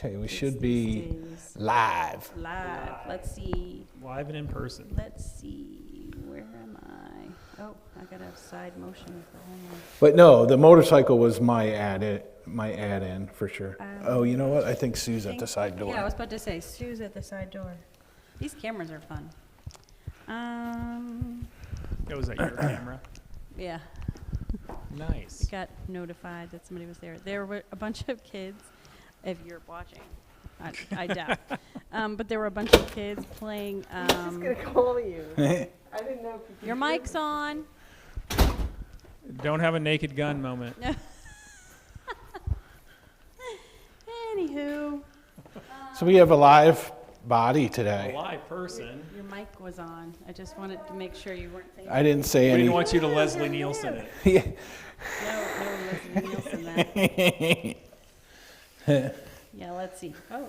Okay, we should be live. Live. Let's see. Live and in person. Let's see. Where am I? Oh, I gotta have side motion for home. But no, the motorcycle was my add-in for sure. Oh, you know what? I think Sue's at the side door. Yeah, I was about to say, Sue's at the side door. These cameras are fun. Was that your camera? Yeah. Nice. I got notified that somebody was there. There were a bunch of kids, if you're watching. I doubt. But there were a bunch of kids playing. I was just going to call you. I didn't know if you could Your mic's on. Don't have a naked gun moment. Anywho. So we have a live body today. A live person. Your mic was on. I just wanted to make sure you weren't thinking. I didn't say We any. didn't want you to Leslie Nielsen it. Yeah. No, Leslie Nielsen that. Yeah, let's see. Oh.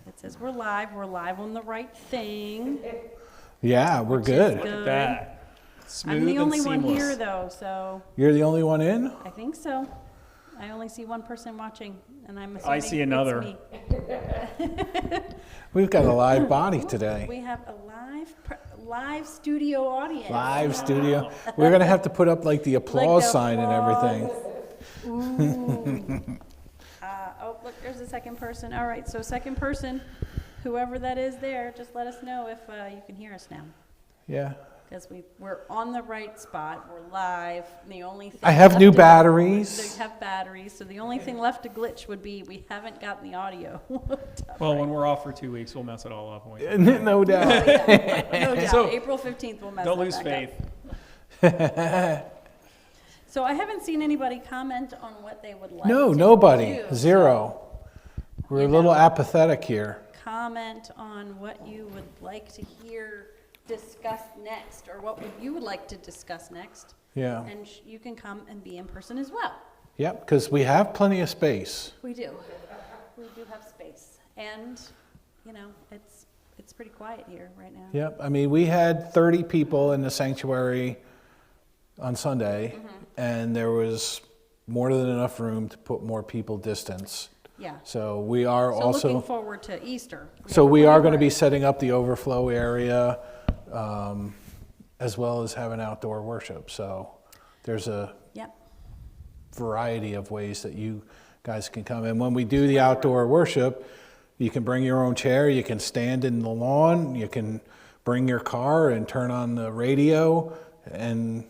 It says we're live. We're live on the right thing. Yeah, we're good. Look at that. Smooth I'm the only and one seamless. here, though, so You're the only one in? I think so. I only see one person watching, and I'm assuming I see another. it's me. We've got a live body today. We have a live studio audience. Live studio. We're going to have to put up like the applause the sign and everything. Ooh. Oh, look, there's a second person. All right, so second person, whoever that is there, just let us know if you can hear us now. Yeah. Because we're on the right spot. We're live. The only thing I have left new to- batteries. They have batteries, so the only thing left to glitch would be we haven't gotten the audio. Well, when we're off for 2 weeks, we'll mess it all up. Won't we? No doubt. No doubt. So, April 15th will mess Don't that lose back faith. up. So I haven't seen anybody comment on what they would like No, to nobody. do. Zero. We're a little apathetic here. Comment on what you would like to hear discussed next, or what you would like to discuss next. Yeah. And you can come and be in person as well. Yep, because we have plenty of space. We do. We do have space. And, you know, it's pretty quiet here right now. Yep, I mean, we had 30 people in the sanctuary on Sunday, and there was more than enough room to put more people distance. Yeah. So we are So also, looking forward to Easter. so we are going to be Whatever. setting up the overflow area, as well as having outdoor worship. So there's a Yep. variety of ways that you guys can come. And when we do the outdoor worship, you can bring your own chair, you can stand in the lawn, you can bring your car and turn on the radio, and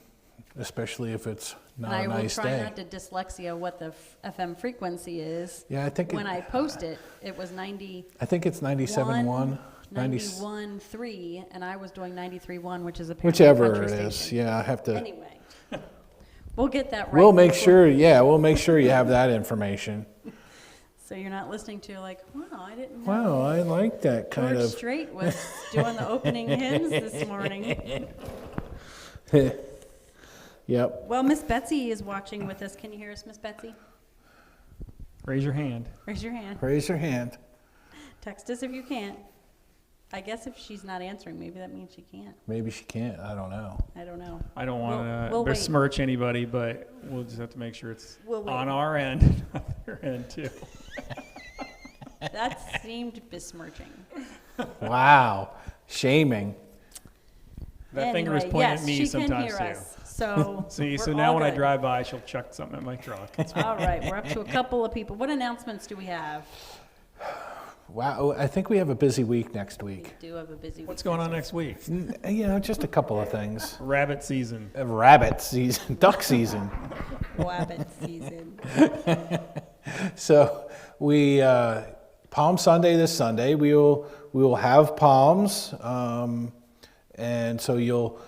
especially if it's not a nice And I will day. try not to dyslexia what the FM frequency is. Yeah, I think When I post it, it was 91. I think it's 97.1, 91.3, and I was doing 93.1, which is apparently a whichever country it is. station. Yeah, I have to. Anyway, we'll get that right. We'll make before- sure. Yeah, we'll make sure you have that information. So you're not listening to like, wow, I didn't know. Wow, I like that kind George of. Strait was doing the opening hymns this morning. Yep. Well, Miss Betsy is watching with us. Can you hear us, Miss Betsy? Raise your hand. Raise your hand. Raise your hand. Text us if you can't. I guess if she's not answering, maybe that means she can't. Maybe she can't. I don't know. I don't know. I don't want to we'll wait. besmirch anybody, but we'll just have to make sure it's We'll wait. on our end and not their end, too. That seemed besmirching. Wow. Shaming. That finger was Anyway, pointing yes, at me she sometimes, can hear too. us. So See, we're so now all when I good. drive by, she'll chuck something at my truck. It's fine. All right, we're up to a couple of people. What announcements do we have? Wow. I think we have a busy week next We week. do have a busy week. What's going on next week? Just a couple of things. Rabbit season. Rabbit season, duck season. Wabbit season. So we Palm Sunday this Sunday we will have palms, and so you'll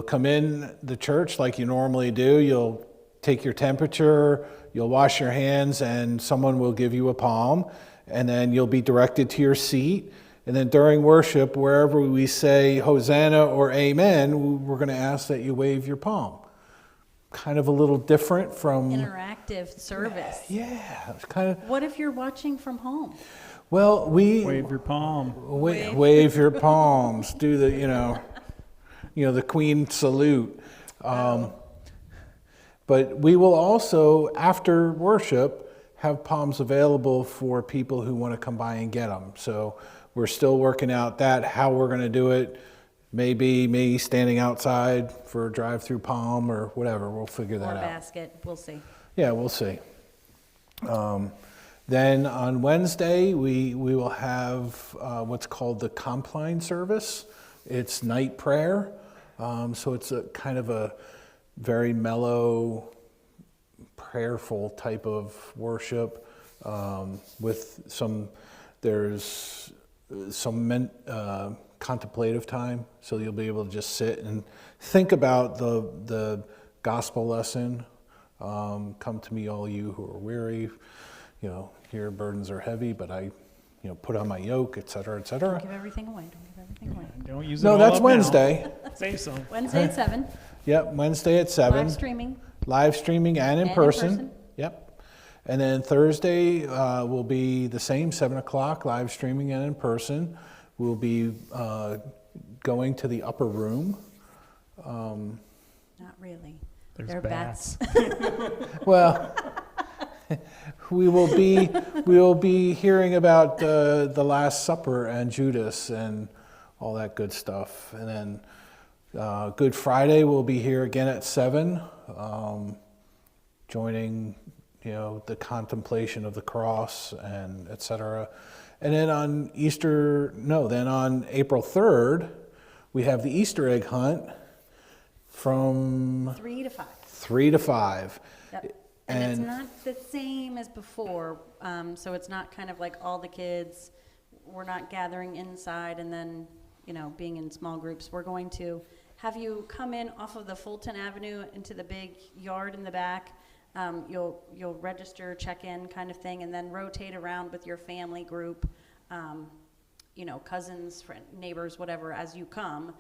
come in the church like you normally do. You'll take your temperature, you'll wash your hands, and someone will give you a palm, and then you'll be directed to your seat. And then during worship, wherever we say Hosanna or Amen, we're going to ask that you wave your palm. Kind of a little different from Interactive service. yeah, it's kind of What if you're watching from home? well we Wave your palm. wave your palms, do the the Queen salute. But we will also, after worship, have palms available for people who want to come by and get them. So we're still working out how we're going to do it. Maybe me standing outside for a drive-through palm or whatever. We'll figure that Or out. basket, we'll see. Yeah, we'll see. Then on Wednesday, we will have what's called the Compline Service. It's night prayer. So it's a kind of a very mellow, prayerful type of worship with there's some contemplative time. So you'll be able to just sit and think about the gospel lesson. Come to me, all you who are weary. Your burdens are heavy, but I, put on my yoke, et cetera, et cetera. Don't give everything away, don't give everything away. Don't use it No, all that's up Wednesday. now. Save some. Wednesday at 7, Yep, Wednesday at 7. live streaming. And in And in person. person. Yep. And then Thursday will be the same, 7 o'clock, live streaming and in person. We'll be going to the upper room. Not really. There's They're bats. Well, we will be hearing about the Last Supper and Judas and all that good stuff. And then Good Friday we'll be here again at 7, joining the contemplation of the cross and etc. And then on April 3rd we have the Easter egg hunt from 3 to 5. 3 to 5. Yep. And it's not the same as before, so it's not kind of like all the kids, we're not gathering inside and then, being in small groups. We're going to have you come in off of the Fulton Avenue into the big yard in the back. You'll register, check in kind of thing, and then rotate around with your family group, cousins, neighbors, whatever, as you come.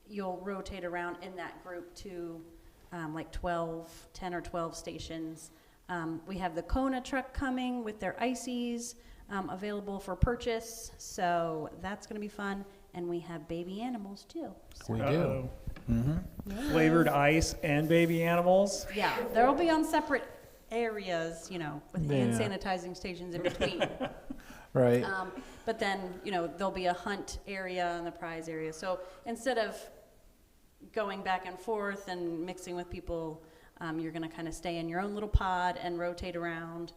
You'll rotate around in that group to like 10 or 12 stations. We have the Kona truck coming with their ices available for purchase, so that's going to be fun. And we have baby animals too. So. We do. Uh-oh. Mm-hmm. Flavored ice and baby animals. Yeah, they'll be on separate areas, with hand Yeah. sanitizing stations in between. Right. But then, there'll be a hunt area and the prize area. So instead of going back and forth and mixing with people, you're going to kind of stay in your own little pod and rotate around.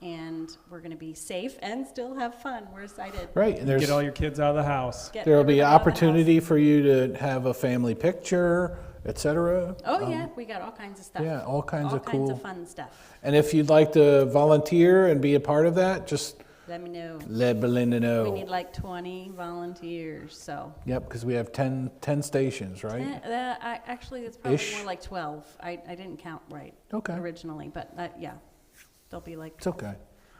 And we're going to be safe and still have fun. We're excited. Right. And Get all your kids out of the house. Get there'll be everybody out of the opportunity house. for you to have a family picture, etc. Oh, yeah, we got all kinds of stuff. yeah, all kinds of cool- fun stuff. And if you'd like to volunteer and be a part of that, just Let me know. let Belinda know. We need like 20 volunteers, so. Yep, because we have 10 stations, right? Actually, it's probably Ish. more like 12. I didn't count right Okay. originally, but yeah, there'll be like It's okay.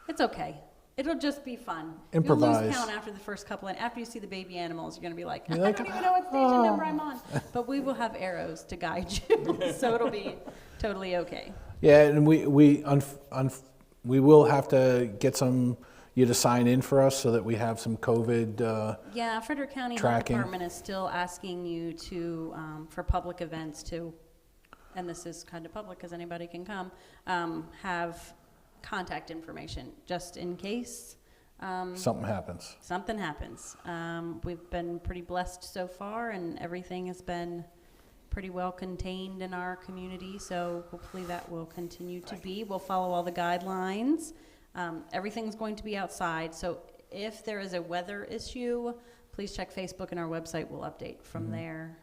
It's okay. It'll just be fun. Improvise. You'll lose count after the first couple, and after you see the baby animals, you're going to be like, I You're like, don't even know what station number I'm on. But we will have arrows to guide you, so it'll be totally okay. Yeah, and we will have to get you to sign in for us so that we have some COVID. Yeah, Frederick County Health Tracking. Department is still asking you to, for public events to, and this is kind of public because anybody can come, have contact information just in case Something happens. something happens. We've been pretty blessed so far, and everything has been pretty well contained in our community, so hopefully that will continue to be. We'll follow all the guidelines. Everything's going to be outside, so if there is a weather issue, please check Facebook, and our website will update from there.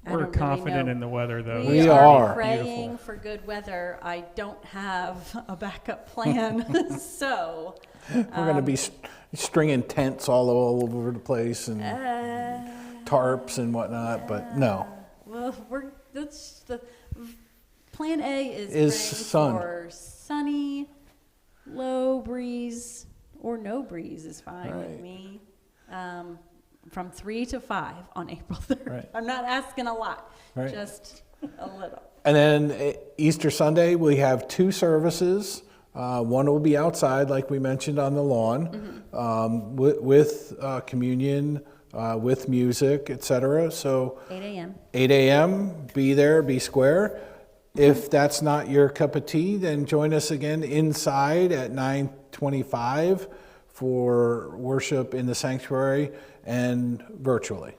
I We're don't really confident know. in the weather, though. We We are. are praying Beautiful. for good weather. I don't have a backup plan, so. We're going to be stringing tents all over the place and tarps and whatnot, but no. Well, that's the plan A Is is sun. praying for sunny, low breeze, or no breeze is fine with Right. me. From 3 to 5 on April 3rd. Right. I'm not asking a lot, Right. just a little. And then Easter Sunday, we have 2 services. One will be outside, like we mentioned, on the lawn, with communion, with music, etc. So 8 a.m. 8 a.m., be there, be square. If that's not your cup of tea, then join us again inside at 9:25 for worship in the sanctuary and virtually.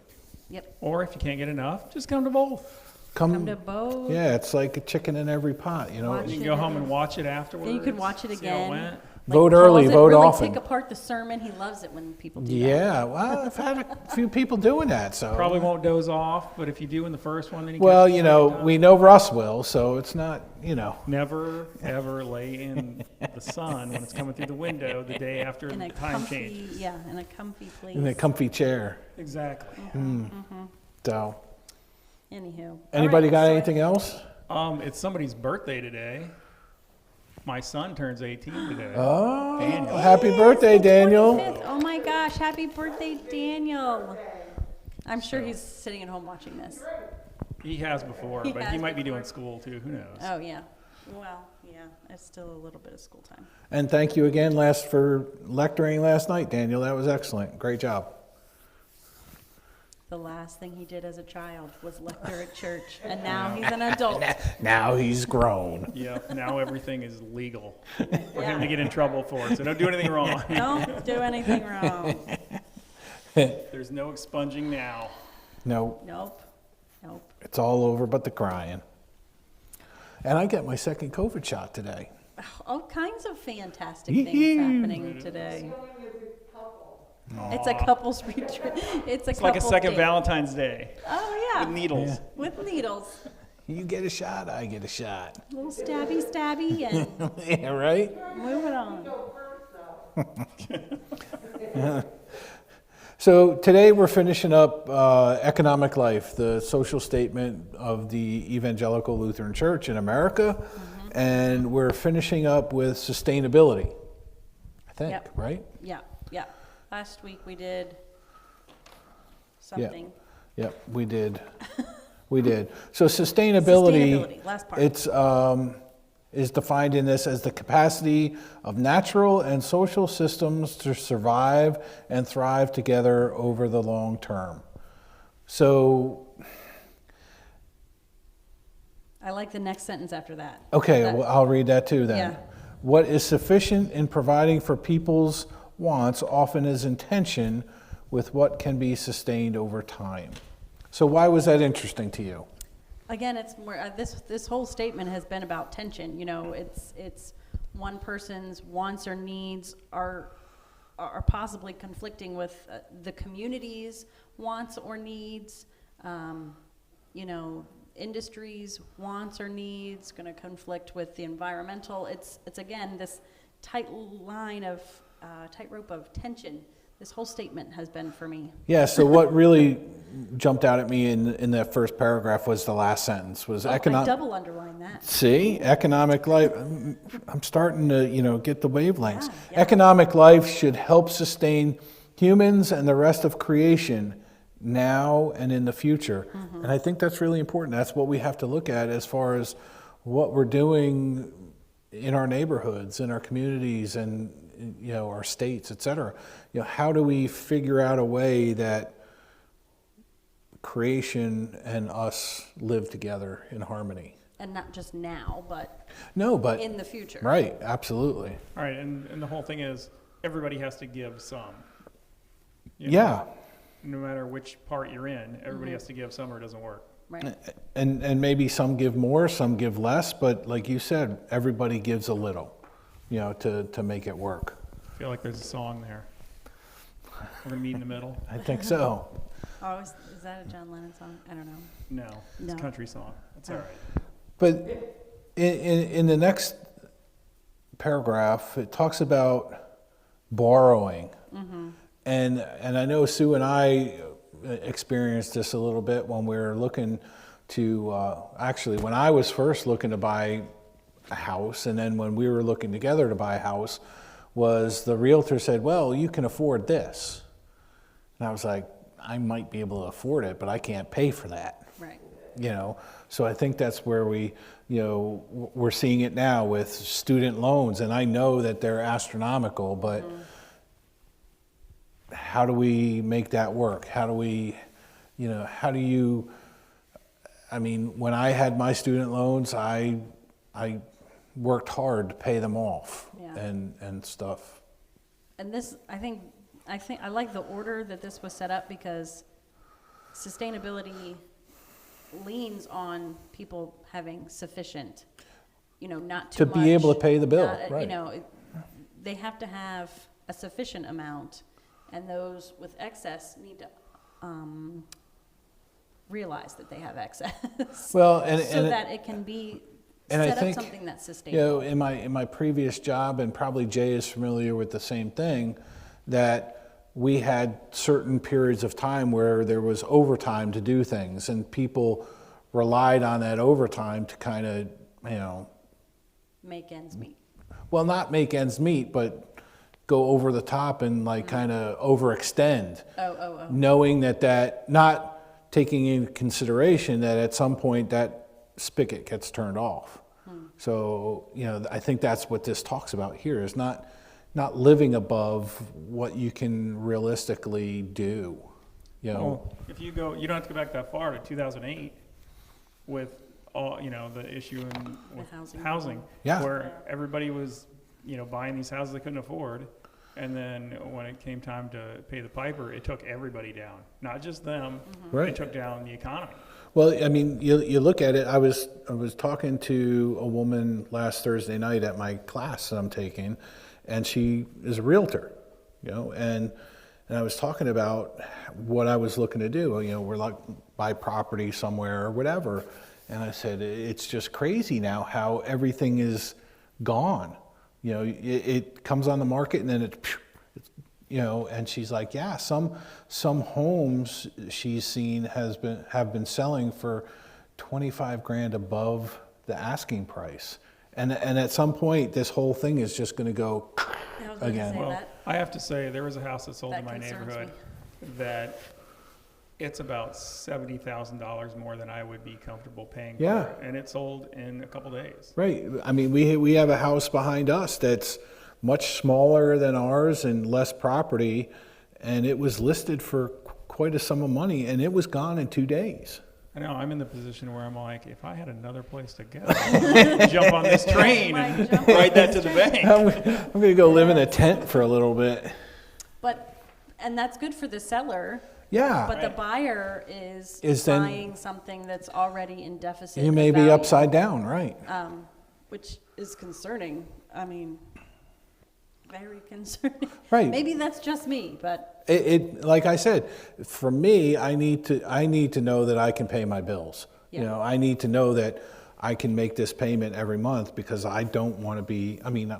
Yep. Or if you can't get enough, just come to both. Come to both. Yeah, it's like a chicken in every pot, you know. Watch You it. can go home and watch it afterwards. Then you could watch it see how again. went. Vote early, Pause it, vote really often. Pick apart the sermon. He loves it when people do that. Yeah, well, I've had a few people doing that, so. Probably won't doze off, but if you do in the first one, then you Well, catch the you know, second time. we know Russ will, so it's not, you know. Never, ever lay in the sun when it's coming through the window the day after In the a time comfy, changes. yeah, in a comfy place. In a comfy chair. Exactly. So, Anywho. anybody All right, got so anything else? It's somebody's birthday today. My son turns 18 today. Oh, Daniel. happy birthday, Daniel. 25th. Oh my gosh, happy birthday, Daniel. I'm sure he's sitting at home watching this. He has before, He but has he might be doing school too. Who knows? Oh, yeah. Well, yeah, it's still a little bit of school time. And thank you again for lecturing last night, Daniel. That was excellent. Great job. The last thing he did as a child was lecture at church, and now he's an adult. Now he's grown. Yeah, now everything is legal for Yeah. him to get in trouble for it. So don't do anything wrong. Don't do anything wrong. There's no expunging now. No, Nope. Nope. it's all over but the crying. And I get my second COVID shot today. All kinds of fantastic Yee-hoo. things happening today. It's a couple's retreat. It's It's like a couple's second date. Valentine's Day Oh, yeah. with needles. Yeah. With needles. You get a shot, I get a shot. A little stabby, and Yeah, right? move it on. So today we're finishing up Economic Life, the social statement of the Evangelical Lutheran Church in America. And we're finishing up with sustainability, I think, Yep. right? Yeah, yeah. Last week we did something. Yep, we did. We did. So sustainability, Last part. it's is defined in this as the capacity of natural and social systems to survive and thrive together over the long term. So, I like the next sentence after that. okay, That- well, I'll read that too then. Yeah. What is sufficient in providing for people's wants often is in tension with what can be sustained over time. So why was that interesting to you? Again, it's more, this whole statement has been about tension. You know, it's one person's wants or needs are possibly conflicting with the community's wants or needs. You know, industry's wants or needs going to conflict with the environmental. It's again this tightrope of tension. This whole statement has been for me. Yeah, so what really jumped out at me in that first paragraph was the last sentence, was I economic. double underline that. See, economic life, I'm starting to, get the wavelengths. Yeah. Economic life should help sustain humans and the rest of creation now and in the future. And I think that's really important. That's what we have to look at as far as what we're doing in our neighborhoods, in our communities, and our states, et cetera. How do we figure out a way that creation and us live together in harmony? And not just now, but No, but in the future. right, absolutely. All right, and the whole thing is everybody has to give some. You know, Yeah, No matter which part you're in, everybody has to give some or it doesn't work. Right. and maybe some give more, some give less, but like you said, everybody gives a little, to make it work. I feel like there's a song there. We're gonna meet in the middle. I think so. Oh, is that a John Lennon song? I don't know. No, it's No. a country song. That's all right. But in the next paragraph, it talks about borrowing. And I know Sue and I experienced this a little bit when we were looking to, actually, when I was first looking to buy a house, and then when we were looking together to buy a house, was the realtor said, well, you can afford this. And I was like, I might be able to afford it, but I can't pay for that. Right. So I think that's where we're seeing it now with student loans, and I know that they're astronomical, but how do we make that work? How do we, I mean, when I had my student loans, I worked hard to pay them off Yeah. and stuff. And this, I think I like the order that this was set up because sustainability leans on people having sufficient, not too To much. be able to pay the bill, not, right. They have to have a sufficient amount, and those with excess need to realize that they have excess. Well, so that it can be and I set think, up something that's sustainable. in my previous job, and probably Jay is familiar with the same thing, that we had certain periods of time where there was overtime to do things, and people relied on that overtime to kind of, Make ends meet. well, not make ends meet, but go over the top and like kind of overextend. Oh. Knowing that not taking into consideration that at some point that spigot gets turned off. So, I think that's what this talks about here, is not living above what you can realistically do. Well, if you don't have to go back that far to 2008 with all, the issue with housing, Yeah. where everybody was, buying these houses they couldn't afford. And then when it came time to pay the piper, it took everybody down, not just them. Right. It took down the economy. Well, I mean, you look at it. I was talking to a woman last Thursday night at my class that I'm taking, and she is a realtor, and I was talking about what I was looking to do. We're like buy property somewhere or whatever, and I said it's just crazy now how everything is gone. It comes on the market and then it's and she's like, yeah, some homes she's seen have been selling for $25,000 above the asking price, and at some point this whole thing is just going to go I was gonna again. say Well, that. I have to say, there was a house that sold in That my concerns neighborhood that it's about $70,000 more than I would be comfortable paying Yeah. for it. And it sold in a couple days. Right. I mean, we have a house behind us that's much smaller than ours and less property, and it was listed for quite a sum of money, and it was gone in 2 days. I know, I'm in the position where I'm like, if I had another place to go, jump on this train Right, and jump on ride that to this the train. bank. I'm going to go live in a tent for a little bit. And that's good for the seller, Yeah. but the buyer is then- buying something that's already in deficit. You of may be value, upside down, right? which is concerning. I mean, very concerning. Right. Maybe that's just me, but It like I said, for me, I need to know that I can pay my bills. Yeah. I need to know that I can make this payment every month, because I don't want to be. I mean,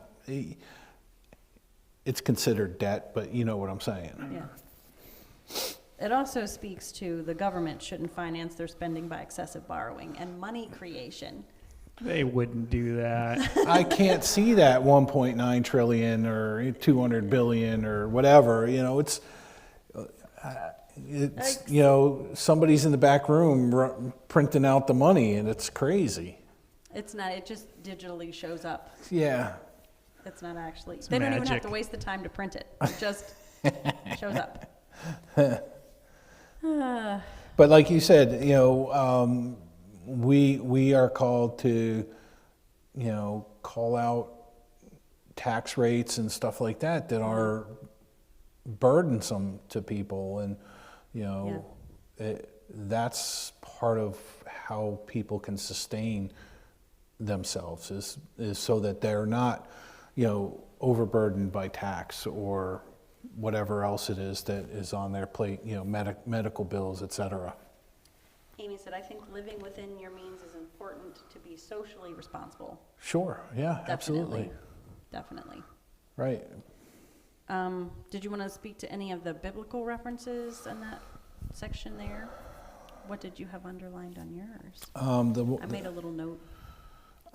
it's considered debt, but you know what I'm saying. yeah. It also speaks to the government shouldn't finance their spending by excessive borrowing and money creation. They wouldn't do that. I can't see that 1.9 trillion or 200 billion or whatever. It's somebody's in the back room printing out the money, and it's crazy. It's not, it just digitally shows up. Yeah. It's not actually, they don't even have magic. to waste the time to print it. It just shows up. But like you said, we are called to, call out tax rates and stuff like that are burdensome to people, and that's part of how people can sustain themselves is so that they're not, overburdened by tax or whatever else it is that is on their plate, medical bills, etc. Amy said, I think living within your means is important to be socially responsible. Sure, yeah, absolutely. Definitely. Right. Did you want to speak to any of the biblical references in that section there? What did you have underlined on yours? I made a little note.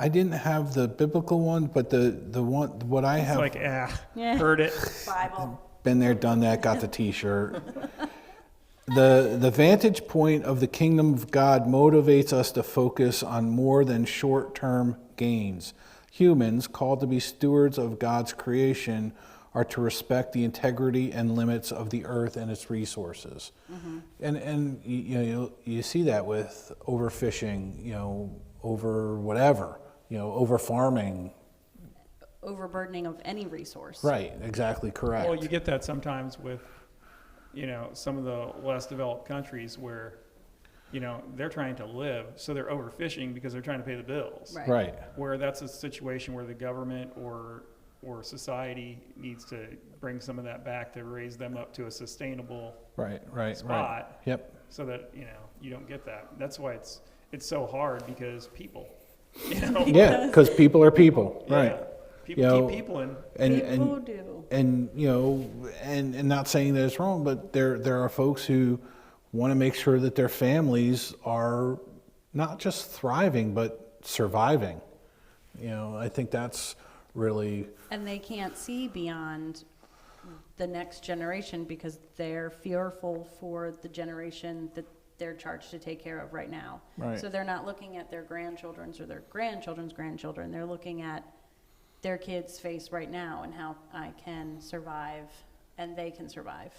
I didn't have the biblical one, but the one, what I It's have, like, Yeah. heard it. Bible. been there, done that, got the t-shirt. The vantage point of the kingdom of God motivates us to focus on more than short-term gains. Humans, called to be stewards of God's creation, are to respect the integrity and limits of the earth and its resources. And you see that with overfishing, over whatever, over farming. Overburdening of any resource. Right, exactly correct. Well, you get that sometimes with, some of the less developed countries where, they're trying to live, so they're overfishing because they're trying to pay the bills. Right. Right. Where that's a situation where the government or society needs to bring some of that back to raise them up to a sustainable Right. spot. Yep. So that, you don't get that. That's why it's so hard because people, Yeah, because people are people, Yeah. right? People keep people in. People do. And and not saying that it's wrong, but there are folks who want to make sure that their families are not just thriving but surviving. I think that's really And they can't see beyond the next generation because they're fearful for the generation that they're charged to take care of right now. Right. So they're not looking at their grandchildren's or their grandchildren's grandchildren. They're looking at their kids' face right now and how I can survive and they can survive.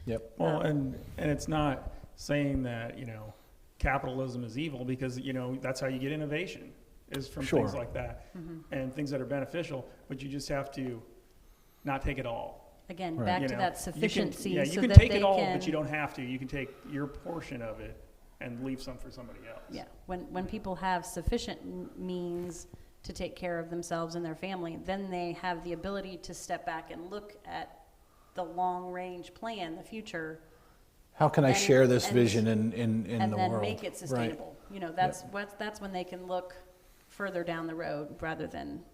Yep. Well, and it's not saying that, capitalism is evil because, that's how you get innovation is from Sure. things like that and things that are beneficial, but you just have to not take it all. Again, Right. back You to know, that sufficiency you so can that take they it all, can, but you don't have to. You can take your portion of it and leave some for somebody else. yeah, when people have sufficient means to take care of themselves and their family, then they have the ability to step back and look at the long-range plan, the future, How can I And- share this and- vision in and the then world? make it Right. sustainable. That's when they can look further down the road rather than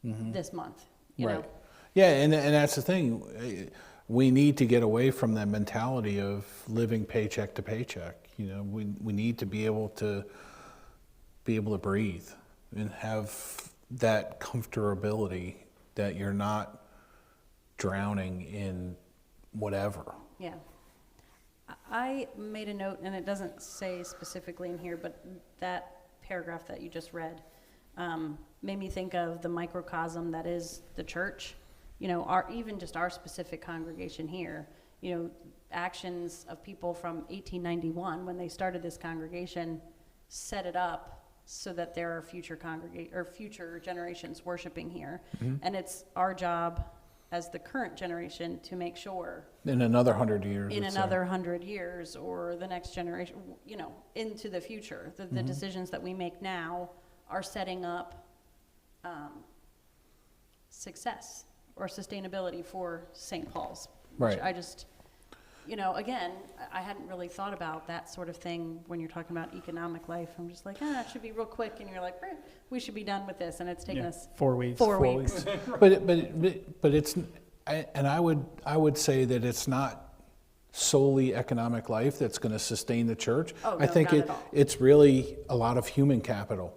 this month, Right. Yeah, and that's the thing. We need to get away from that mentality of living paycheck to paycheck. We need to be able to breathe and have that comfortability that you're not drowning in whatever. Yeah. I made a note, and it doesn't say specifically in here, but that paragraph that you just read made me think of the microcosm that is the church. Even just our specific congregation here, actions of people from 1891 when they started this congregation set it up so that there are future generations worshiping here. And it's our job as the current generation to make sure In another 100 years. in let's say. another 100 years or the next generation, into the future, the decisions that we make now are setting up success or sustainability for St. Paul's. Which Right. I just, again, I hadn't really thought about that sort of thing when you're talking about economic life. I'm just like, it should be real quick, and you're like, we should be done with this, and it's taken us 4 weeks. 4 weeks. But it's, and I would say that it's not solely economic life that's going to sustain the church. Oh, I no, think not at all. it's really a lot of human capital.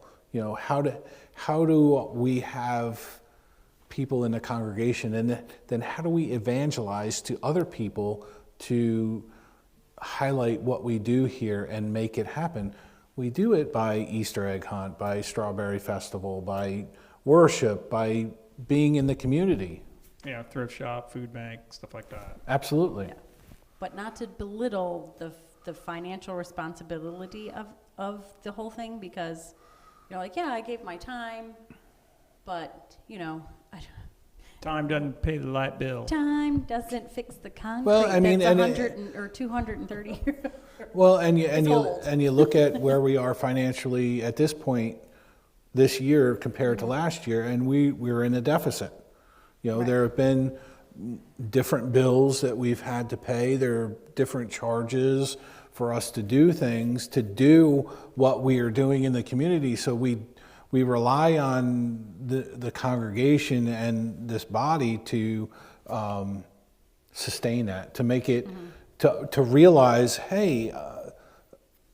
How do we have people in the congregation, and then how do we evangelize to other people to highlight what we do here and make it happen? We do it by Easter egg hunt, by Strawberry Festival, by worship, by being in the community. Yeah, thrift shop, food bank, stuff like that. Absolutely. Yeah. But not to belittle the financial responsibility of the whole thing, because you're like, I gave my time, but Time doesn't pay the light bill. time doesn't fix the concrete. Well, I mean, that's and 100 or 230 years. Well, and It's old. you look at where we are financially at this point this year compared to last year, and we're in a deficit. Right. There have been different bills that we've had to pay. There are different charges for us to do things, to do what we are doing in the community. So we rely on the congregation and this body to sustain that, to make it, to realize, hey,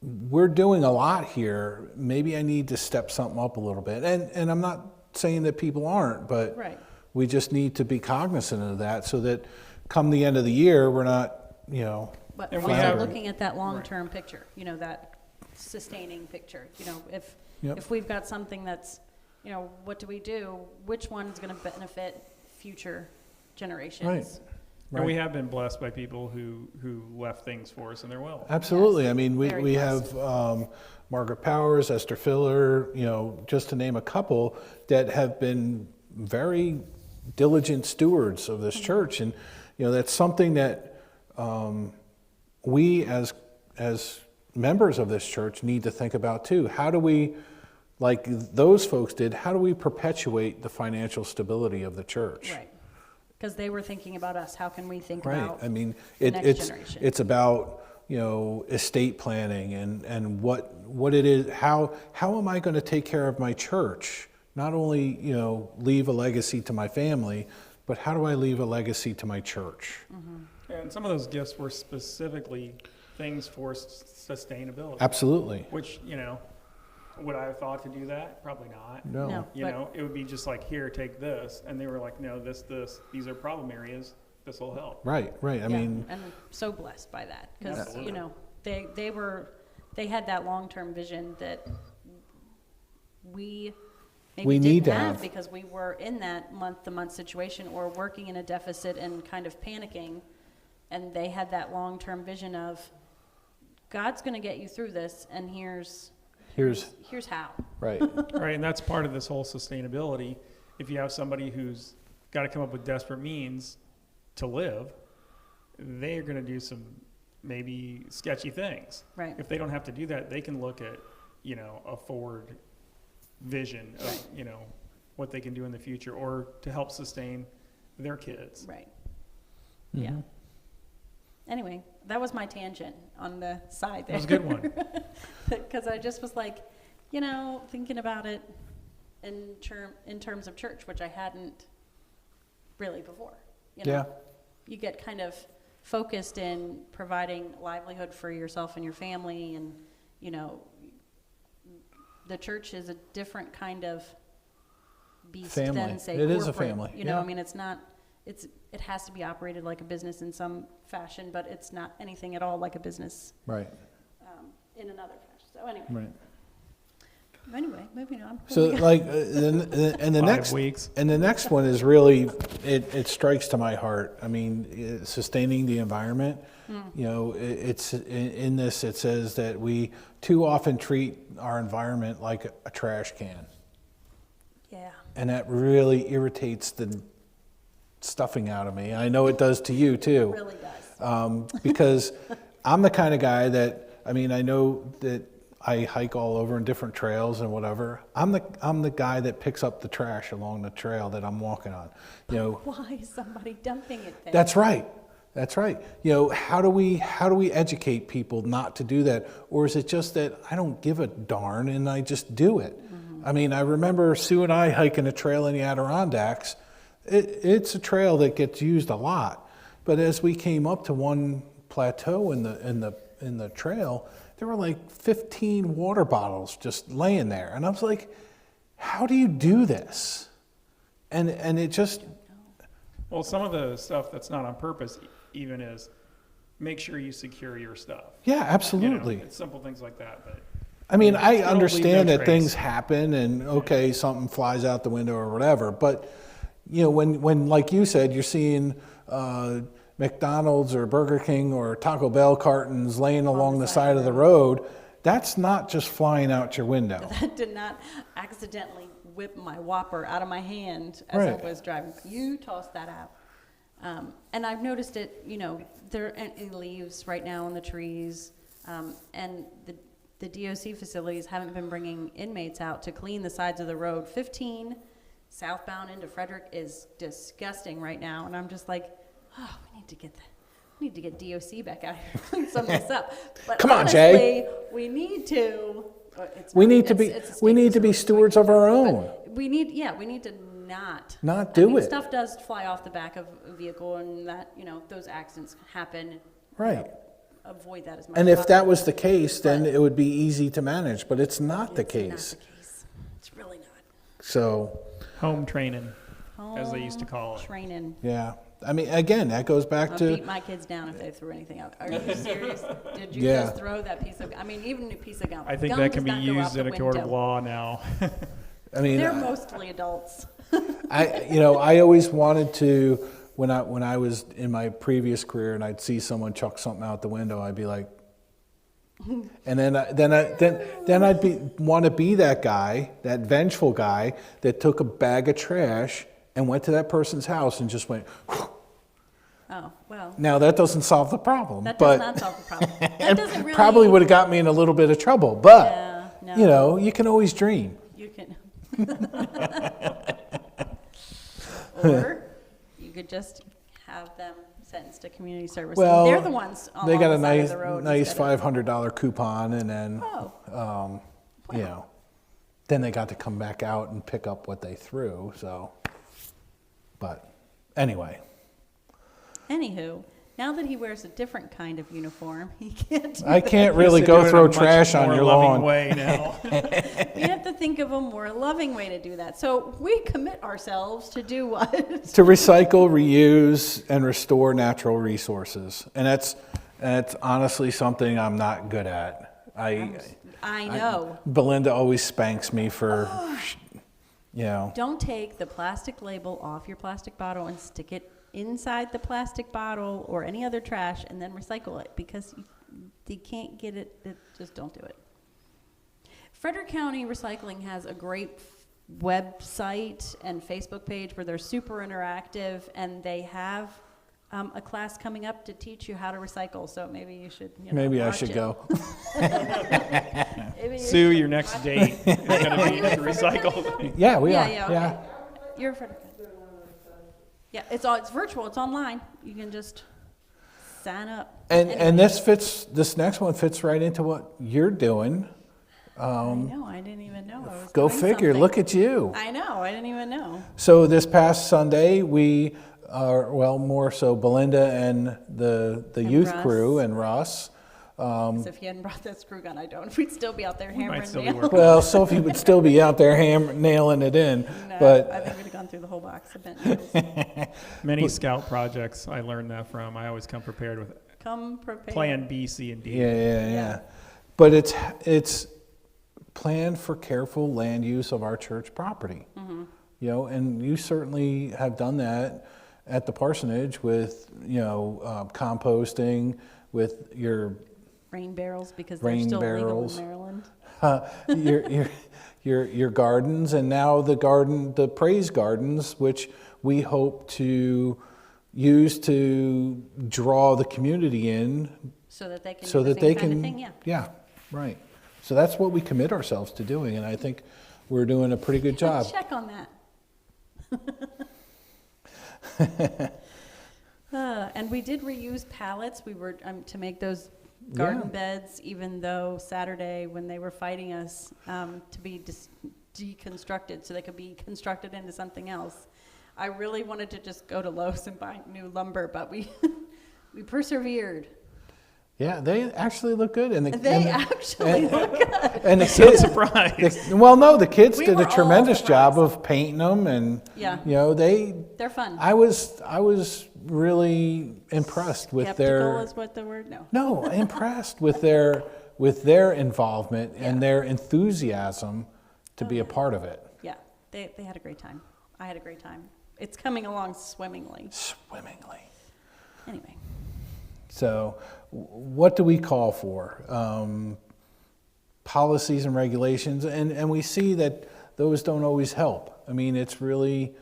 we're doing a lot here. Maybe I need to step something up a little bit. And I'm not saying that people aren't, but Right. we just need to be cognizant of that so that come the end of the year, we're not, But And also we have- looking at that long-term picture, that sustaining picture. Yep. If we've got something that's, what do we do? Which one's going to benefit future generations. And we have been blessed by people who left things for us, and they're well. Absolutely. Yes, I mean, very we blessed. have Margaret Powers, Esther Filler, just to name a couple that have been very diligent stewards of this church. And, that's something that we as members of this church need to think about too. How do we, like those folks did, how do we perpetuate the financial stability of the church? Right. Because they were thinking about us. How can we think Right. about I mean, the next it's generation? it's about estate planning and what it is. How am I going to take care of my church? Not only leave a legacy to my family, but how do I leave a legacy to my church? And some of those gifts were specifically things for sustainability. Absolutely. Which, would I have thought to do that? Probably not. No. No. It would be just like, here, take this. And they were like, no, these are problem areas. This will help. Right. I mean, and I'm so blessed by that because Absolutely. they had that long-term vision that we maybe We didn't need to have have. because we were in that month-to-month situation or working in a deficit and kind of panicking, and they had that long-term vision of God's going to get you through this, and here's how. right. Right, and that's part of this whole sustainability. If you have somebody who's got to come up with desperate means to live, they are going to do some maybe sketchy things. Right. If they don't have to do that, they can look at, a forward vision of, what they can do in the future or to help sustain their kids. Right. Yeah. Anyway, that was my tangent on the side there. That was a good one. Because I just was like, thinking about it in terms of church, which I hadn't really before. Yeah. You get kind of focused in providing livelihood for yourself and your family, and the church is a different kind of beast Family. than say It is a corporate. family, I yeah. mean, it's not. It has to be operated like a business in some fashion, but it's not anything at all like a business Right. in another fashion. So Right. Moving on. So like, and the 5 next weeks. and the next one is really it strikes to my heart. I mean, sustaining the environment. It's in this. It says that we too often treat our environment like a trash can, Yeah. and that really irritates the stuffing out of me. I know it does to you too. It really does. Because I'm the kind of guy that, I know that I hike all over in different trails and whatever. I'm the guy that picks up the trash along the trail that I'm walking on. Why is somebody dumping it there? That's right. How do we educate people not to do that? Or is it just that I don't give a darn and I just do it? I remember Sue and I hiking a trail in the Adirondacks. It's a trail that gets used a lot, but as we came up to one plateau in the trail, there were like 15 water bottles just laying there, and I was like, "How do you do this?" And it just Well, some of the stuff that's not on purpose even is make sure you secure your stuff. yeah, absolutely. It's simple things like that, but I Still understand leave no that things trace. happen, and okay, something flies out the window or whatever, but when like you said, you're seeing McDonald's or Burger King or Taco Bell cartons laying along the side of the road, that's not just flying out your window. That did not accidentally whip my Whopper out of my hand as Right. I was driving. You tossed that out. And I've noticed it, there are any leaves right now on the trees. And the DOC facilities haven't been bringing inmates out to clean the sides of the road. 15 southbound into Frederick is disgusting right now. And I'm just like, oh, we need to get DOC back out here to clean some of this up. But Come on, honestly, Jay. we need to. We need to be stewards of our own. We need to not do it. Stuff does fly off the back of a vehicle, and that those accidents happen. Right. Avoid that as much. And as if that possible. was the case, then But it would be easy to manage, but it's not the It's case. not the case. It's really not. So, home training, as they used to call it. Training. yeah. Again, that goes back I'll to beat my kids down if they threw anything out. Are you serious? Did you Yeah. just throw that piece of? Even a piece of gum. I think Gum that can does be not go out used the in a court of window. law now. They're mostly adults. I always wanted to when I was in my previous career and I'd see someone chuck something out the window, I'd be like, and then I'd want to be that guy, that vengeful guy that took a bag of trash and went to that person's house and just went. Oh, well, Now that doesn't solve the problem, that but does not solve the problem. That doesn't really. probably would have got me in a little bit of trouble. But Yeah, no. you know, you can always dream. You can. Or you could just have them sentenced to community service. Well, and they're the ones on They got a the side nice, of the road. nice instead of- $500 coupon, and then, Oh, you know, then they got to come back out and pick up what they threw. So, but anyway, anywho, now that he wears a different kind of uniform, he can't. Do I can't Yes, really they do go it in throw a much trash on more your loving lawn. way now. We have to think of a more loving way to do that. So we commit ourselves to do what? To recycle, reuse, and restore natural resources, and that's honestly something I'm not good at. I know. Belinda always spanks me for, you know. Don't take the plastic label off your plastic bottle and stick it inside the plastic bottle or any other trash and then recycle it, because you can't get it. Just don't do it. Frederick County Recycling has a great website and Facebook page where they're super interactive, and they have a class coming up to teach you how to recycle. So maybe you should. Maybe I watch should it. go. Maybe you Sue, should your next date is going to be to recycle. Yeah, we are. Yeah, okay. You're Frederick. Yeah, it's virtual. It's online. You can just sign up. And Anyway. this next one fits right into what you're doing. I know. I didn't even know. I was Go doing figure. something. Look at you. I know. I didn't even know. So this past Sunday, we are, well, more so Belinda and the youth Russ. crew and Russ. So if you hadn't brought that screw gun, I don't. We'd still be out there We hammering might still be nails. working. Well, Sophie would still be out there nailing it in, No, I but think we'd have gone through the whole box of bent nails. Many scout projects, I learned that from. I always come prepared with Come prepared. plan B, C, and D. yeah. But it's planned for careful land use of our church property. Mm-hmm. You know, and you certainly have done that at the parsonage with, you know, composting, with your Rain barrels, because Rain they're still barrels. legal in Maryland. your gardens, and now the praise gardens, which we hope to use to draw the community in, So that they can so do the that same they kind can, of thing, yeah. yeah, right. So that's what we commit ourselves to doing, and I think we're doing a pretty good job. Check on that. And we did reuse pallets. We were to make those garden Yeah. beds, even though Saturday when they were fighting us to be deconstructed so they could be constructed into something else. I really wanted to just go to Lowe's and buy new lumber, but we we persevered. Yeah, they actually look good, and They actually look good. and the So kids. surprised. Well, no, the kids We did were a all tremendous job surprised. of painting them, and Yeah. you know They're fun. I was really impressed with Skeptical is what the word? No. impressed with their involvement and their enthusiasm to be a part of it. Yeah, they had a great time. I had a great time. It's coming along swimmingly. Swimmingly. Anyway. So, what do we call for? Policies and regulations, and we see that those don't always help. I mean, it's really,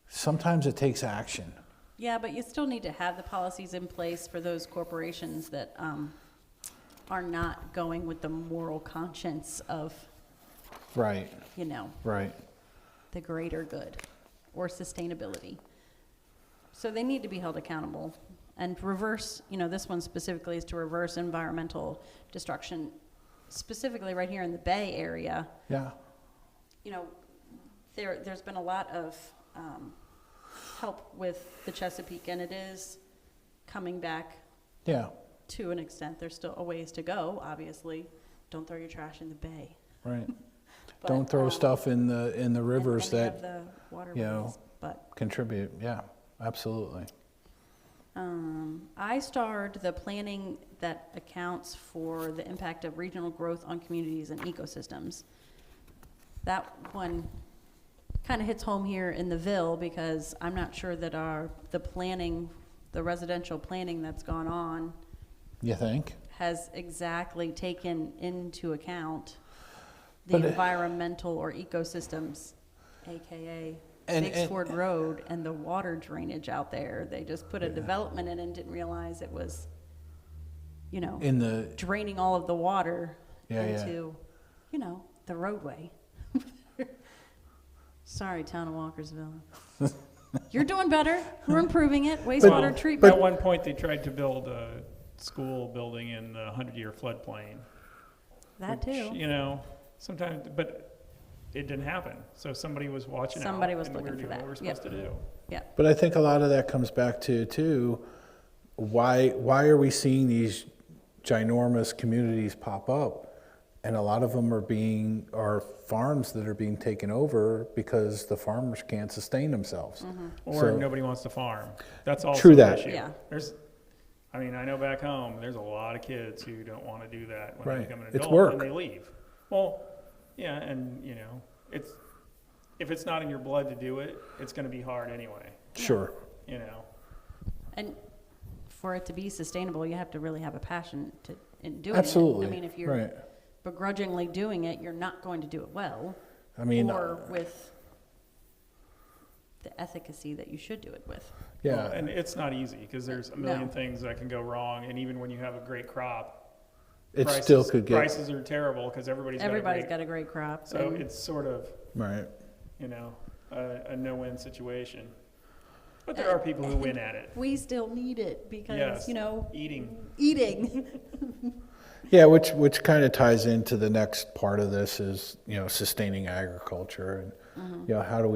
sometimes it takes action. Yeah, but you still need to have the policies in place for those corporations that are not going with the moral conscience of, Right, you know, right. the greater good or sustainability. So they need to be held accountable. And reverse, you know, this one specifically is to reverse environmental destruction, specifically right here in the Bay Area. Yeah, You know, there's been a lot of help with the Chesapeake, and it is coming back yeah, to an extent. There's still a ways to go, obviously. Don't throw your trash in the bay. right. But, Don't throw stuff in the rivers and they that have the waterways, you know, but contribute. Yeah, absolutely. I starred the planning that accounts for the impact of regional growth on communities and ecosystems. That one kind of hits home here in the Ville, because I'm not sure that the residential planning that's gone on You think? has exactly taken into account the But environmental or ecosystems, AKA Biggsford Road, and the water drainage out there. They just put a development in and didn't realize it was, in the draining all of the water Yeah, into, the roadway. Sorry, town of Walkersville. You're doing better. We're improving it. Wastewater treatment. At one point, they tried to build a school building in the 100-year floodplain. That which, too. Sometimes, but it didn't happen. So somebody was watching Somebody out. was and we looking were for doing that. what we're Yep. supposed to do. Yeah. But I think a lot of that comes back to too, why are we seeing these ginormous communities pop up? And a lot of them are farms that are being taken over because the farmers can't sustain themselves. Or So- nobody wants to farm. That's also True an that. issue. Yeah. I know back home, there's a lot of kids who don't want to do that when Right. they become an It's adult work. and they leave. Well, yeah, and if it's not in your blood to do it, it's going to be hard anyway. Sure. And for it to be sustainable, you have to really have a passion in doing Absolutely. it. I mean, if you're Right. begrudgingly doing it, you're not going to do it well. I mean, or with the efficacy that you should do it with. yeah. Well, and it's not easy because there's a million things that can go wrong. And even when you have a great crop, It still could get prices are terrible because everybody's got a great crop. So and it's sort of, right. a no-win situation. But there are people who win at it. we still need it because, Yes. eating. Yeah, which kind of ties into the next part of this is sustaining agriculture and how do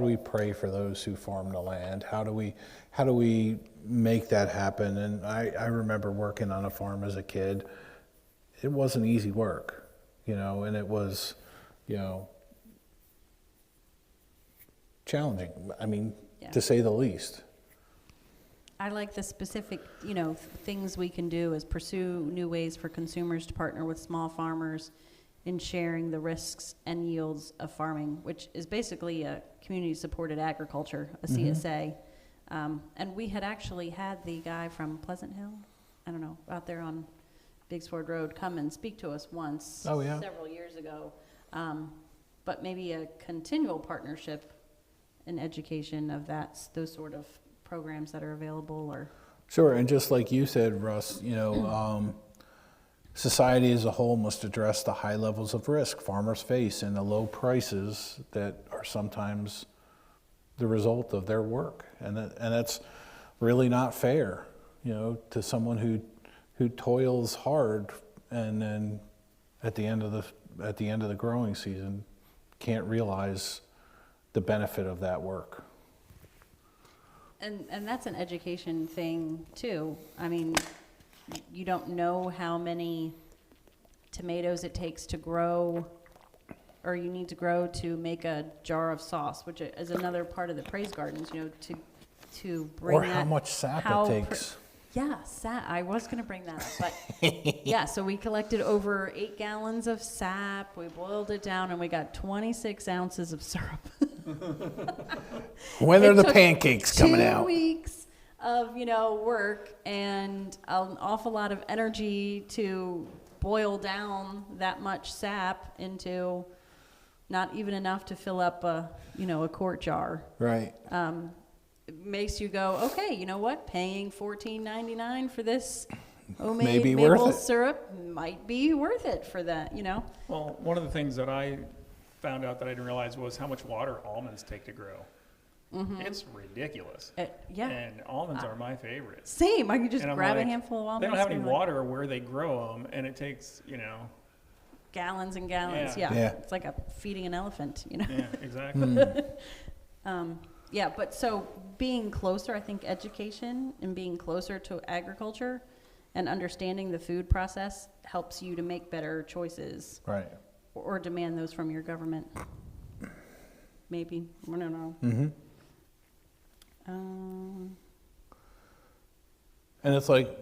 we pray for those who farm the land? How do we make that happen? And I remember working on a farm as a kid. It wasn't easy work, and it was challenging. I mean, to say the least. I like the specific, things we can do is pursue new ways for consumers to partner with small farmers in sharing the risks and yields of farming, which is basically a community-supported agriculture, a CSA. And we had actually had the guy from Pleasant Hill, out there on Biggsford Road, come and speak to us once several years ago. But maybe a continual partnership in education of those sort of programs that are available. Or Sure, and just like you said, Russ, society as a whole must address the high levels of risk farmers face and the low prices that are sometimes the result of their work, and that's really not fair, to someone who toils hard and then at the end of the growing season can't realize the benefit of that work. And that's an education thing too. I mean, you don't know how many tomatoes it takes to grow, or you need to grow to make a jar of sauce, which is another part of the praise gardens, to bring Or how much sap it takes. I was going to bring that up, but yeah, so we collected over 8 gallons of sap, we boiled it down, and we got 26 ounces of syrup. When are It the took pancakes coming 2 out? weeks of, work and an awful lot of energy to boil down that much sap into not even enough to fill up a quart jar. Right. It makes you go, okay, you know what? Paying $14.99 for this homemade Maybe worth maple it. syrup might be worth it for that, Well, one of the things that I found out that I didn't realize was how much water almonds take to grow. It's ridiculous. Yeah. And almonds are my favorite. Same. I could just And I'm grab a like, handful of almonds. They don't have any and, like, water where they grow them, and it takes, gallons and gallons. Yeah. Yeah. It's like feeding an elephant, yeah, exactly. Yeah, but so being closer, I think education and being closer to agriculture and understanding the food process helps you to make better choices Right. or demand those from your government. Maybe. I don't know. Mm-hmm. And it's like,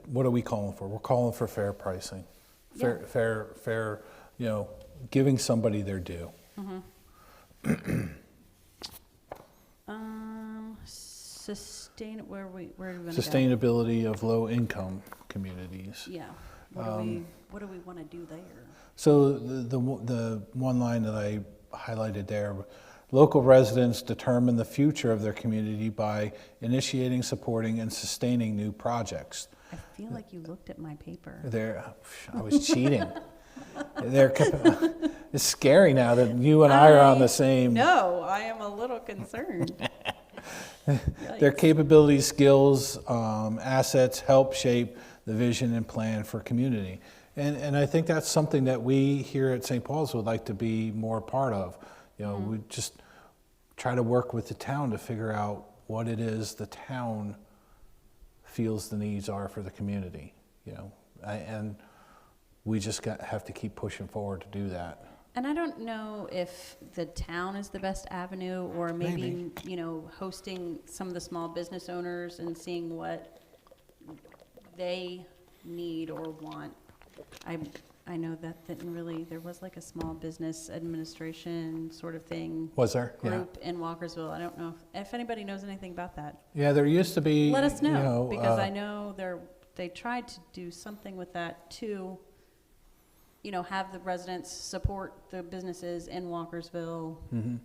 what are we calling for? We're calling for fair pricing. Fair, giving somebody their due. Where do we want to go? Sustainability of low-income communities. Yeah. What do we want to do there? So the one line that I highlighted there, local residents determine the future of their community by initiating, supporting, and sustaining new projects. I feel like you looked at my paper. I was cheating. It's scary now that you and I are on the same. No, I am a little concerned. Their capabilities, skills, assets help shape the vision and plan for community. And I think that's something that we here at St. Paul's would like to be more part of. We just try to work with the town to figure out what it is the town feels the needs are for the community. And we just have to keep pushing forward to do that. And I don't know if the town is the best avenue, or maybe. Hosting some of the small business owners and seeing what they need or want. I know that didn't really, there was like a small business administration sort of thing. Was there? Group in Walkersville. I don't know if anybody knows anything about that. Yeah, there used to be. Let us know, because I know they tried to do something with that too. Have the residents support the businesses in Walkersville. Mm-hmm.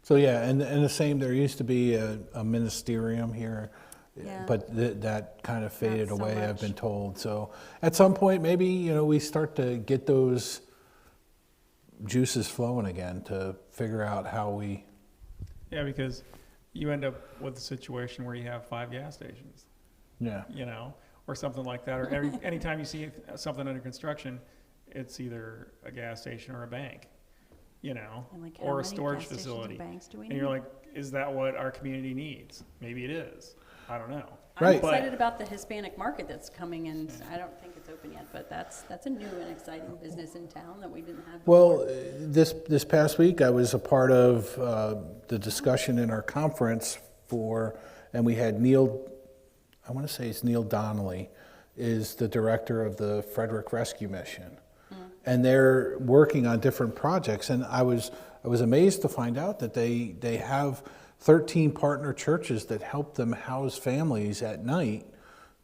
So yeah, and the same, there used to be a ministerium here, Yeah. but that kind of faded Not so away, I've much. been told. So at some point, maybe, we start to get those juices flowing again to figure out how we. Yeah, because you end up with a situation where you have 5 gas stations, Yeah. Or something like that. Or anytime you see something under construction, it's either a gas station or a bank, And like, how or a many storage gas stations facility. and banks do we And need? you're like, is that what our community needs? Maybe it is. I don't know. I'm Right. excited about the Hispanic market that's coming in. I don't think it's open yet, but that's a new and exciting business in town that we didn't have Well, before. this past week, I was a part of the discussion in our conference and we had I want to say it's Neil Donnelly, is the director of the Frederick Rescue Mission. And they're working on different projects. And I was amazed to find out that they have 13 partner churches that help them house families at night,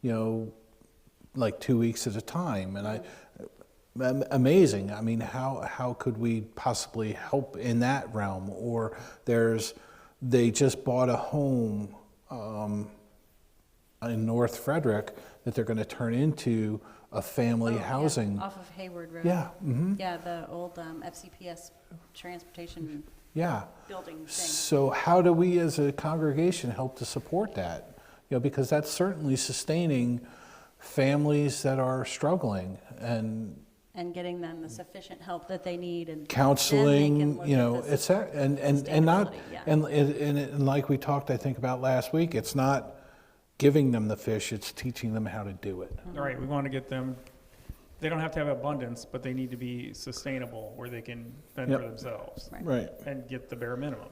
like 2 weeks at a time. And amazing. I mean, how could we possibly help in that realm? Or they just bought a home in North Frederick that they're going to turn into a family housing. Off of Hayward Road. Yeah. Mm-hmm. Yeah, the old FCPS transportation Yeah. building thing. So how do we as a congregation help to support that? Because that's certainly sustaining families that are struggling and getting them the sufficient help that they need, and counseling, then they can look at it's that, and not, sustainability, yeah. and like we talked, I think, about last week, it's not giving them the fish, it's teaching them how to do it. All right, we want to get them, they don't have to have abundance, but they need to be sustainable where they can fend Yep. for themselves Right, and get the bare minimum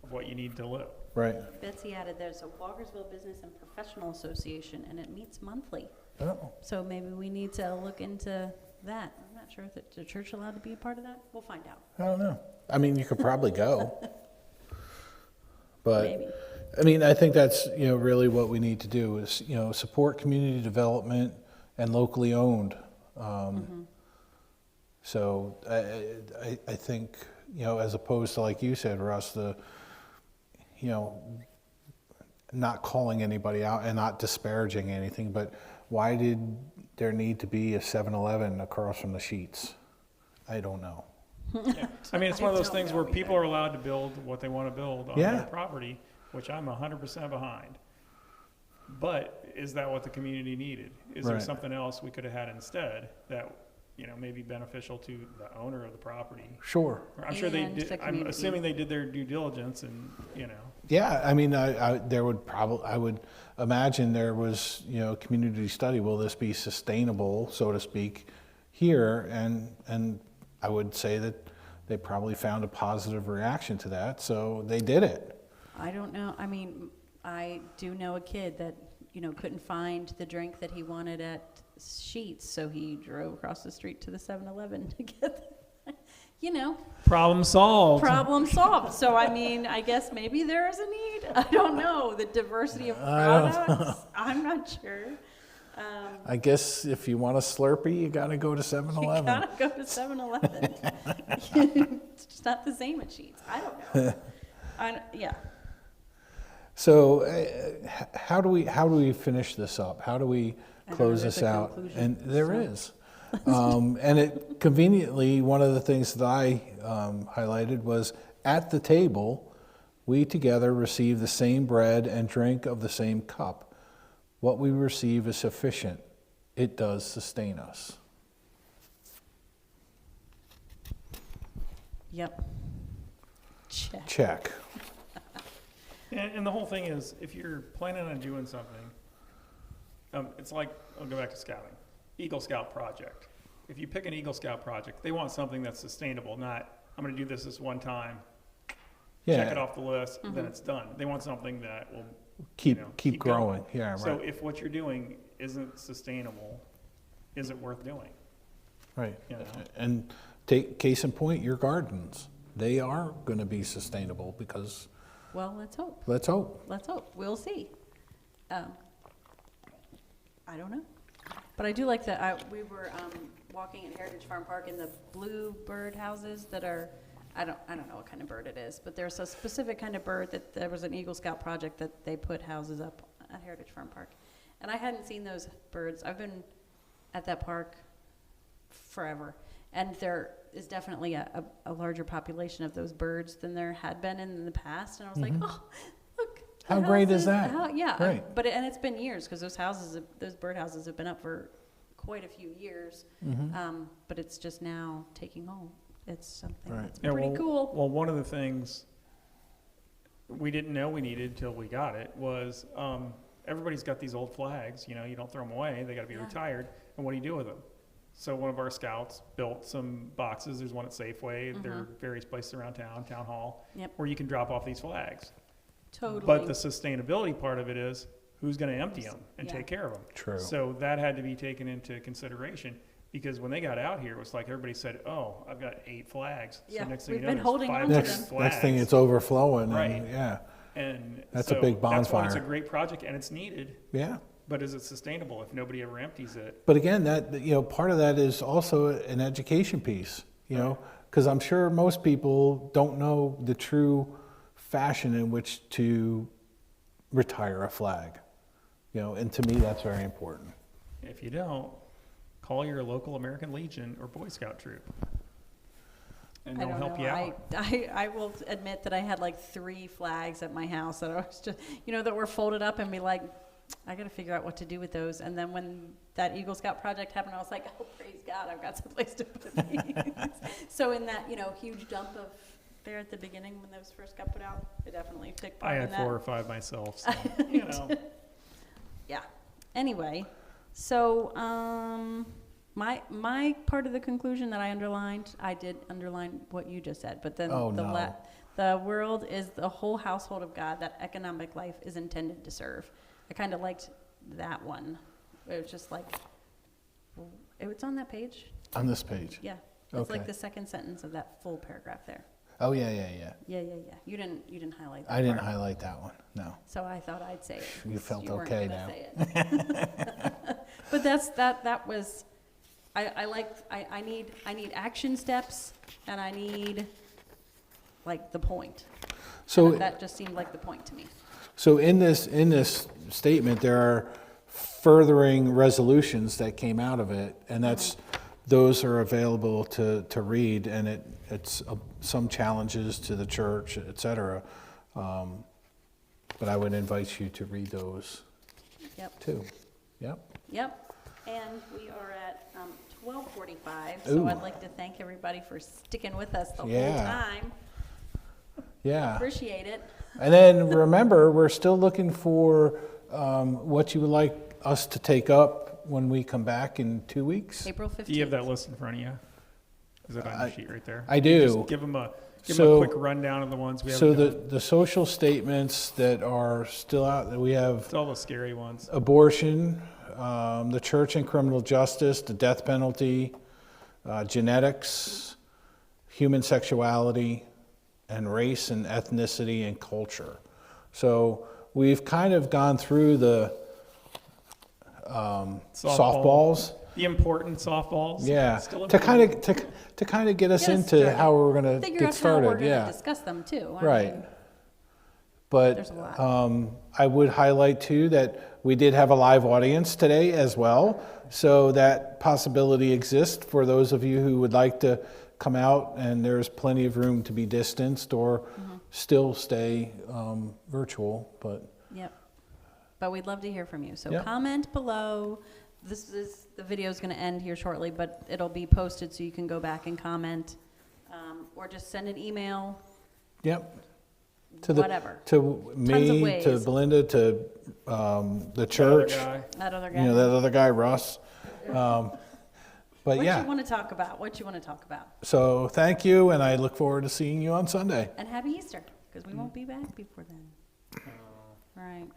of what you need to live. right. Betsy added, there's a Walkersville Business and Professional Association, and it meets monthly. Oh, So maybe we need to look into that. I'm not sure if the church allowed to be a part of that. We'll find out. I don't know. I mean, you could probably go. But, Maybe. I mean, I think that's, really what we need to do is, support community development and locally owned. So I think, as opposed to, like you said, Russ, not calling anybody out and not disparaging anything, but why did there need to be a 7-Eleven across from the Sheets? I don't know. Yeah. I mean, it's one of those don't things know where either. people are allowed to build what they want to build on Yeah. their property, which I'm 100% behind. But is that what the community needed? Is there Right. something else we could have had instead that, may be beneficial to the owner of the property? Sure. I'm sure they And did. the I'm community. assuming they did their due diligence and, Yeah, I mean, I would imagine there was, community study. Will this be sustainable, so to speak, here? And I would say that they probably found a positive reaction to that, so they did it. I don't know. I mean, I do know a kid that, couldn't find the drink that he wanted at Sheets, so he drove across the street to the 7-Eleven to get you know, Problem solved. problem solved. So, I mean, I guess maybe there is a need. I don't know. The diversity of products, I'm not sure. I guess if you want a Slurpee, you got to go to You 7-Eleven. gotta go to 7-Eleven. It's just not the same at Sheetz. I don't know. Yeah. So how do we finish this up? How do we I don't close know, this there's a out? conclusion, And there so. is. And it conveniently, one of the things that I highlighted was at the table, we together receive the same bread and drink of the same cup. What we receive is sufficient. It does sustain us. Yep. Check. Check. And the whole thing is, if you're planning on doing something, it's like, I'll go back to scouting. Eagle Scout project. If you pick an Eagle Scout project, they want something that's sustainable, not, I'm going to do this one time, check it Yeah. off the list, then it's done. They want something that will Keep keep growing. Yeah, So right. if what you're doing isn't sustainable, is it worth doing? Right. You know? And take case in point, your gardens. They are going to be sustainable because Well, let's hope. let's hope. Let's hope. We'll see. I don't know. But I do like that. We were walking at Heritage Farm Park in the bluebird houses that are, I don't know what kind of bird it is, but there's a specific kind of bird that there was an Eagle Scout project that they put houses up at Heritage Farm Park. And I hadn't seen those birds. I've been at that park forever. And there is definitely a larger population of those birds than there had been in the past. And I was like, oh, look. the How great is houses- that? Yeah. Right. And it's been years because those bird houses have been up for quite a few years. But it's just now taking hold. It's something Right. that's Yeah, pretty well, cool. Well, one of the things we didn't know we needed till we got it was everybody's got these old flags. You know, you don't throw them away; they got to be Yeah. retired. And what do you do with them? So one of our scouts built some boxes. There's one at Safeway. There are various places around town hall, Yep. where you can drop off these flags. Totally. But the sustainability part of it is who's going to empty them and Yeah. take care of them. True. So that had to be taken into consideration. Because when they got out here, it was like everybody said, "Oh, I've got 8 flags." Yeah, So next thing we've you know, been there's holding 5 on to different them. Next flags. thing it's overflowing. Right. And, yeah. And That's a so big That's why it's a bonfire. great project, and it's needed. Yeah. But is it sustainable if nobody ever empties it? But again, part of that is also an education piece, because I'm sure most people don't know the true fashion in which to retire a flag, and to me that's very important. If you don't, call your local American Legion or Boy Scout troop, and I they'll don't help know. you out. I will admit that I had like 3 flags at my house that I was just, that were folded up and be like, I got to figure out what to do with those. And then when that Eagle Scout project happened, I was like, oh, praise God, I've got some place to put these. So in that, huge dump of there at the beginning when those first got put out, I definitely took I part in had that. 4 or 5 myself, so, you know. Yeah. Anyway, so my part of the conclusion that I underlined, I did underline what you just said, but then Oh, no. The world is the whole household of God that economic life is intended to serve. I kind of liked that one. It was just like, it's on that page. On this page. Yeah. It's like Okay. the second sentence of that full paragraph there. Oh, yeah. Yeah. You didn't highlight that I didn't part. highlight that one. No. So I thought I'd say it. You since felt weren't okay gonna now. say it. But that was, I need action steps and I need like the point. So That just seemed like the point to me. So in this statement, there are furthering resolutions that came out of it, and those are available to read, and it's some challenges to the church, et cetera. But I would invite you to read those Yep. too. Yep. Yep. And we are at 12:45, so Ooh. I'd like to thank everybody for sticking with us the whole Yeah. time. Yeah. Appreciate it. And then remember, we're still looking for what you would like us to take up when we come back in 2 weeks. April 15th. Do you have that list in front of you? Is it on your sheet right there? I do. Just give them a So- quick rundown of the ones we So haven't done. the social statements that are still out, that we have It's all the scary ones. abortion, the church and criminal justice, the death penalty, genetics, human sexuality, and race and ethnicity and culture. So we've kind of gone through the softballs. The important softballs. Yeah, Still to important. kind of get us Get us into started. how we're going to Figure get out how we're started. going to Yeah, discuss them too. right. There's But a lot. I would highlight too that we did have a live audience today as well, so that possibility exists for those of you who would like to come out, and there's plenty of room to be distanced or still stay virtual. But Yep. But we'd love to hear from you. So Yep. comment below. The video is going to end here shortly, but it'll be posted so you can go back and comment, or just send an email. yep, Whatever. to Tons of me, ways. to Belinda, to the The other church, guy. That other guy. you know, that other guy, Russ. But What yeah, you want to talk about? What you want to talk about? so thank you, and I look forward to seeing you on Sunday. And happy Easter, because we won't be back before then. Right.